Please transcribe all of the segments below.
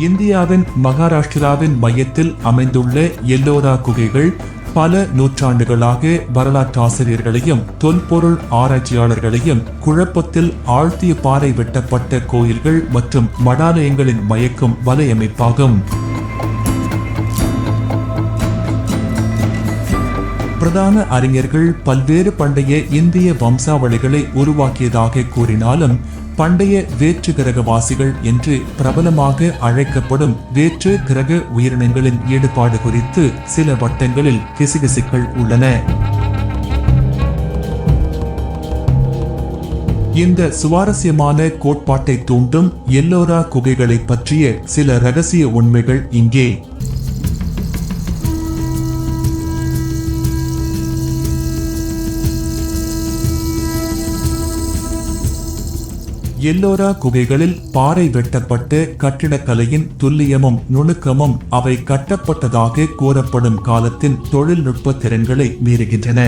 இந்தியாவின் மகாராஷ்டிராவின் மையத்தில் அமைந்துள்ள எல்லோரா குகைகள் பல நூற்றாண்டுகளாக வரலாற்றாசிரியர்களையும் தொல்பொருள் ஆராய்ச்சியாளர்களையும் குழப்பத்தில் ஆழ்த்திய பாறை வெட்டப்பட்ட கோயில்கள் மற்றும் மடாலயங்களின் மயக்கும் வலையமைப்பாகும். பிரதான அறிஞர்கள் பல்வேறு பண்டைய இந்திய வம்சாவளிகளை உருவாக்கியதாக கூறினாலும் பண்டைய வேற்று கிரகவாசிகள் என்று பிரபலமாக அழைக்கப்படும் வேற்று கிரக உயிரினங்களின் ஈடுபாடு குறித்து சில வட்டங்களில் கிசுகிசுக்கள் உள்ளன. இந்த சுவாரஸ்யமான கோட்பாட்டை தூண்டும் எல்லோரா குகைகளை பற்றிய சில ரகசிய உண்மைகள் இங்கே. எல்லோரா குகைகளில் பாறை வெட்டப்பட்ட கட்டிடக்கலையின் துல்லியமும் நுணுக்கமும் அவை கட்டப்பட்டதாக கூறப்படும் காலத்தின் தொழில்நுட்ப திறன்களை மீறுகின்றன.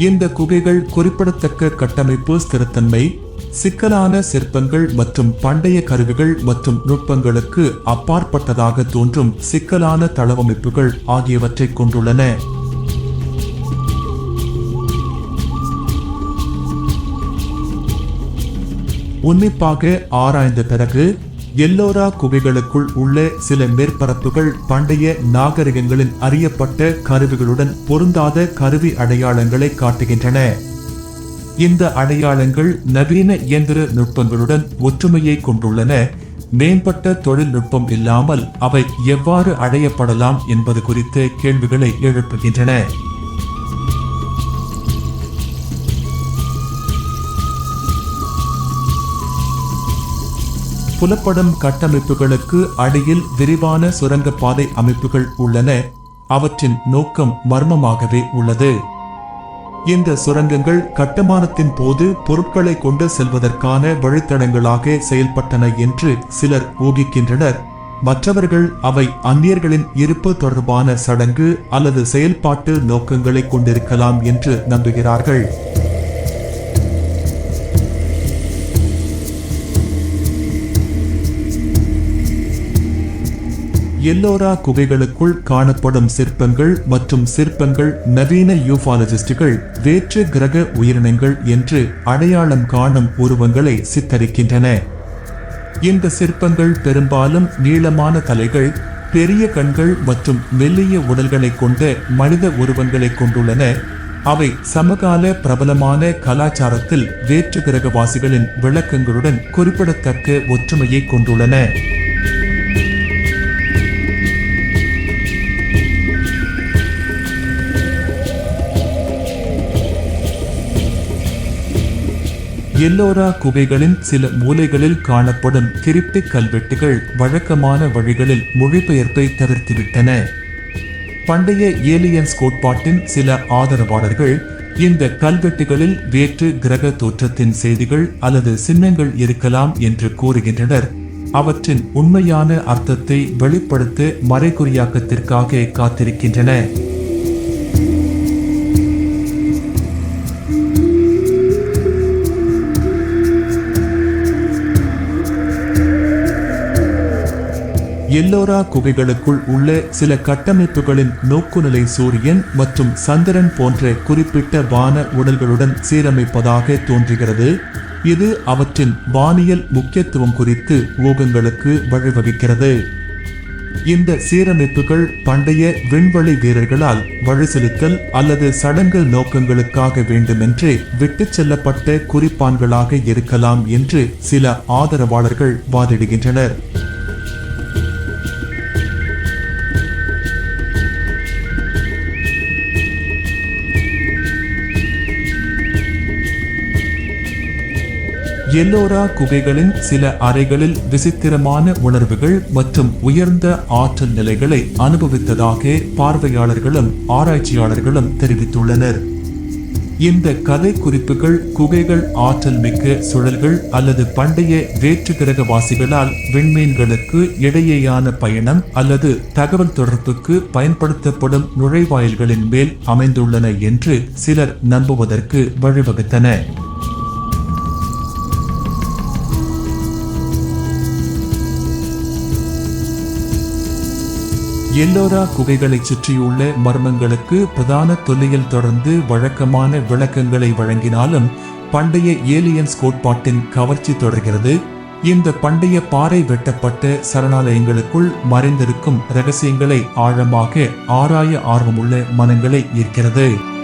இந்த குகைகள் குறிப்பிடத்தக்க கட்டமைப்பு ஸ்திரத்தன்மை, சிக்கலான சிற்பங்கள் மற்றும் பண்டைய கருவிகள் மற்றும் நுட்பங்களுக்கு அப்பாற்பட்டதாக தோன்றும் சிக்கலான தளவமைப்புகள் ஆகியவற்றை கொண்டுள்ளன. உன்னிப்பாக ஆராய்ந்த பிறகு எல்லோரா குகைகளுக்குள் உள்ள சில மேற்பரப்புகள் பண்டைய நாகரிகங்களின் அறியப்பட்ட கருவிகளுடன் பொருந்தாத கருவி அடையாளங்களை காட்டுகின்றன. இந்த அடையாளங்கள் நவீன இயந்திர நுட்பங்களுடன் ஒற்றுமையை கொண்டுள்ளன. மேம்பட்ட தொழில்நுட்பம் இல்லாமல் அவை எவ்வாறு அடையப்படலாம் என்பது குறித்த கேள்விகளை எழுப்புகின்றன. புலப்படும் கட்டமைப்புகளுக்கு அடியில் விரிவான சுரங்கப்பாதை அமைப்புகள் உள்ளன. அவற்றின் நோக்கம் மர்மமாகவே உள்ளது. இந்த சுரங்கங்கள் கட்டுமானத்தின் போது பொருட்களை கொண்டு செல்வதற்கான வழித்தடங்களாக செயல்பட்டன என்று சிலர் ஊகிக்கின்றனர். மற்றவர்கள் அவை அந்நியர்களின் இருப்பு தொடர்பான சடங்கு அல்லது செயல்பாட்டு நோக்கங்களை கொண்டிருக்கலாம் என்று நம்புகிறார்கள். எல்லோரா குகைகளுக்குள் காணப்படும் சிற்பங்கள் மற்றும் சிற்பங்கள் நவீன யூபாலஜிஸ்டுகள் வேற்று கிரக உயிரினங்கள் என்று அடையாளம் காணும் உருவங்களை சித்தரிக்கின்றன. இந்த சிற்பங்கள் பெரும்பாலும் நீளமான தலைகள், பெரிய கண்கள் மற்றும் மெல்லிய உடல்களை கொண்ட மனித உருவங்களை கொண்டுள்ளன. அவை சமகால பிரபலமான கலாச்சாரத்தில் வேற்று கிரகவாசிகளின் விளக்கங்களுடன் குறிப்பிடத்தக்க ஒற்றுமையை கொண்டுள்ளன. எல்லோரா குகைகளின் சில மூலைகளில் காணப்படும் கிரிப்டிக் கல்வெட்டுகள் வழக்கமான வழிகளில் மொழிபெயர்ப்பை தவிர்த்துவிட்டன. பண்டைய ஏலியன்ஸ் கோட்பாட்டின் சில ஆதரவாளர்கள் இந்த கல்வெட்டுகளில் வேற்று கிரக தோற்றத்தின் செய்திகள் அல்லது சின்னங்கள் இருக்கலாம் என்று கூறுகின்றனர். அவற்றின் உண்மையான அர்த்தத்தை வெளிப்படுத்த மறைகுறியாக்கத்திற்காக காத்திருக்கின்றன. எல்லோரா குகைகளுக்குள் உள்ள சில கட்டமைப்புகளின் நோக்குநிலை சூரியன் மற்றும் சந்திரன் போன்ற குறிப்பிட்ட வான உடல்களுடன் சீரமைப்பதாக தோன்றுகிறது. இது அவற்றின் வானியல் முக்கியத்துவம் குறித்து ஊகங்களுக்கு வழிவகுக்கிறது. இந்த சீரமைப்புகள் பண்டைய விண்வெளி வீரர்களால் வழிசெலுத்தல் அல்லது சடங்கு நோக்கங்களுக்காக வேண்டுமென்றே விட்டுச் செல்லப்பட்ட குறிப்பான்களாக இருக்கலாம் என்று சில ஆதரவாளர்கள் வாதிடுகின்றனர். எல்லோரா குகைகளின் சில அறைகளில் விசித்திரமான உணர்வுகள் மற்றும் உயர்ந்த ஆற்றல் நிலைகளை அனுபவித்ததாக பார்வையாளர்களும் ஆராய்ச்சியாளர்களும் தெரிவித்துள்ளனர். இந்த கதை குறிப்புகள் குகைகள் ஆற்றல் மிக்க சுழல்கள் அல்லது பண்டைய வேற்று கிரகவாசிகளால் விண்மீன்களுக்கு இடையேயான பயணம் அல்லது தகவல் தொடர்புக்கு பயன்படுத்தப்படும் நுழைவாயில்களின் மேல் அமைந்துள்ளன என்று சிலர் நம்புவதற்கு வழிவகுத்தன. எல்லோரா குகைகளைச் சுற்றியுள்ள மர்மங்களுக்கு பிரதான தொல்லியல் தொடர்ந்து வழக்கமான விளக்கங்களை வழங்கினாலும் பண்டைய ஏலியன்ஸ் கோட்பாட்டின் கவர்ச்சி தொடர்கிறது. இந்த பண்டைய பாறை வெட்டப்பட்ட சரணாலயங்களுக்குள் மறைந்திருக்கும் இரகசியங்களை ஆழமாக ஆராய ஆர்வமுள்ள மனங்களை ஈர்க்கிறது.